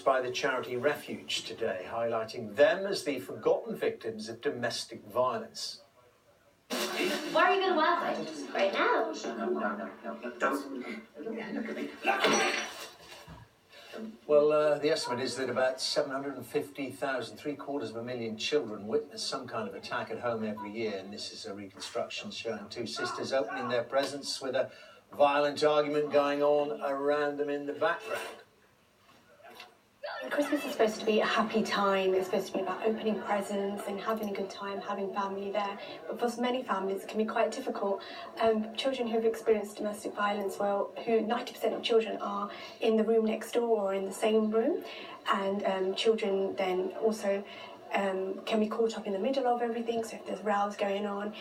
by the charity Refuge today, highlighting them as the forgotten victims of domestic violence. Where are you going to wildlife? Right now? No, don't. Well, the estimate is that about 750,000, 750,000 children witness some kind of attack at home every year, and this is a reconstruction showing two sisters opening their presents with a violent argument going on around them in the background. Christmas is supposed to be a happy time. It's supposed to be about opening presents and having a good time, having family there. But for many families, it can be quite difficult. Children who have experienced domestic violence, well, 90% of children are in the room next door or in the same room. And children then also can be caught up in the middle of everything. So if there's rows going on,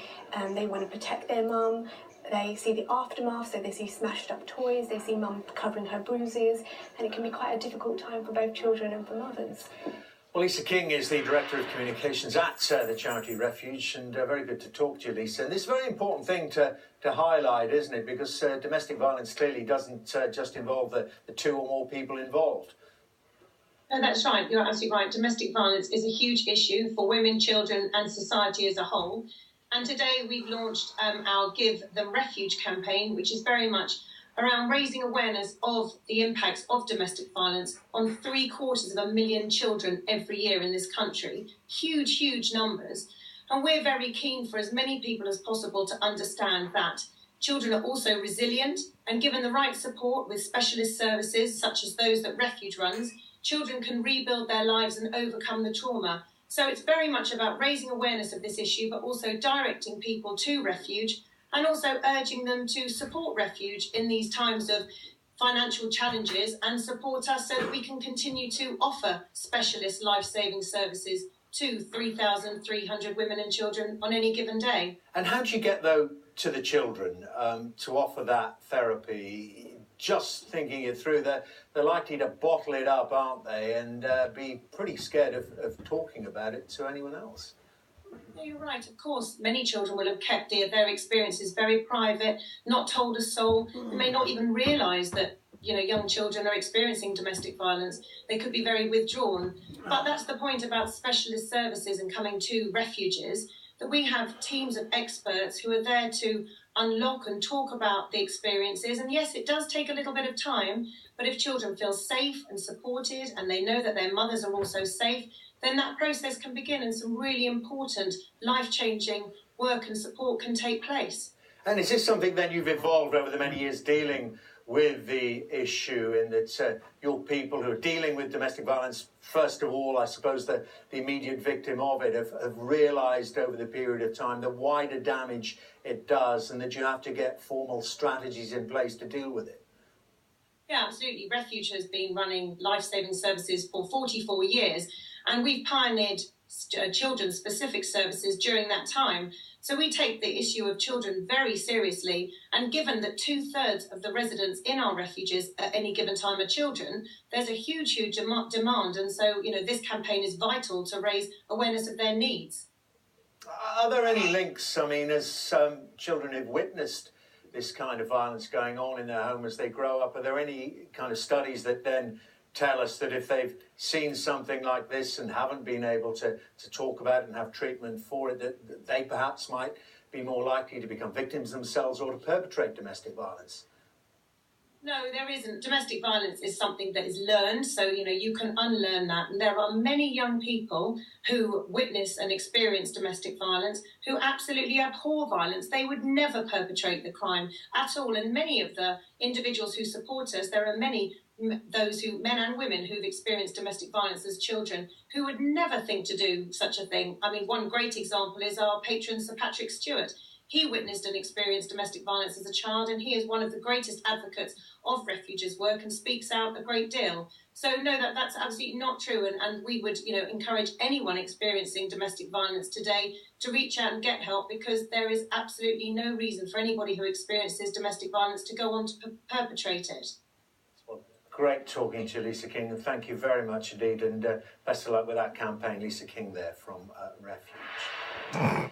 they want to protect their mum. They see the aftermath, so they see smashed up toys, they see mum covering her bruises, and it can be quite a difficult time for both children and for mothers. Well, Lisa King is the Director of Communications at the charity Refuge, and very good to talk to you, Lisa. And this is a very important thing to highlight, isn't it? Because domestic violence clearly doesn't just involve the two or more people involved. No, that's right. You're absolutely right. Domestic violence is a huge issue for women, children and society as a whole. And today we've launched our Give Them Refuge campaign, which is very much around raising awareness of the impacts of domestic violence on 750,000 children every year in this country. Huge, huge numbers. And we're very keen for as many people as possible to understand that children are also resilient, and given the right support with specialist services such as those that Refuge runs, children can rebuild their lives and overcome the trauma. So it's very much about raising awareness of this issue, but also directing people to Refuge and also urging them to support Refuge in these times of financial challenges and support us so that we can continue to offer specialist life-saving services to 3,300 women and children on any given day. And how do you get, though, to the children to offer that therapy? Just thinking it through, they're likely to bottle it up, aren't they, and be pretty scared of talking about it to anyone else. No, you're right. Of course, many children will have kept their experiences very private, not told a soul. They may not even realise that young children are experiencing domestic violence. They could be very withdrawn. But that's the point about specialist services and coming to Refuges, that we have teams of experts who are there to unlock and talk about the experiences. And yes, it does take a little bit of time, but if children feel safe and supported and they know that their mothers are also safe, then that process can begin and some really important life-changing work and support can take place. And is this something then you've evolved over the many years dealing with the issue, in that your people who are dealing with domestic violence, first of all, I suppose the immediate victim of it, have realised over the period of time the wider damage it does, and that you have to get formal strategies in place to deal with it? Yeah, absolutely. Refuge has been running life-saving services for 44 years, and we've pioneered children's specific services during that time. So we take the issue of children very seriously, and given that 2/3 of the residents in our refuges at any given time are children, there's a huge demand, and so this campaign is vital to raise awareness of their needs. Are there any links, as children who've witnessed this kind of violence going on in their home as they grow up, are there any kind of studies that then tell us that if they've seen something like this and haven't been able to talk about it and have treatment for it, that they perhaps might be more likely to become victims themselves or to perpetrate domestic violence? No, there isn't. Domestic violence is something that is learned, so you can unlearn that. And there are many young people who witness and experience domestic violence who absolutely abhor violence. They would never perpetrate the crime at all. And many of the individuals who support us, there are many men and women who've experienced domestic violence as children who would never think to do such a thing. One great example is our patron Sir Patrick Stewart. He witnessed and experienced domestic violence as a child, and he is one of the greatest advocates of Refuge's work and speaks out a great deal. So no, that's absolutely not true, and we would encourage anyone experiencing domestic violence today to reach out and get help, because there is absolutely no reason for anybody who experiences domestic violence to go on to perpetrate it. Great talking to you, Lisa King, and thank you very much indeed, and best of luck with that campaign. Lisa King there from Refuge.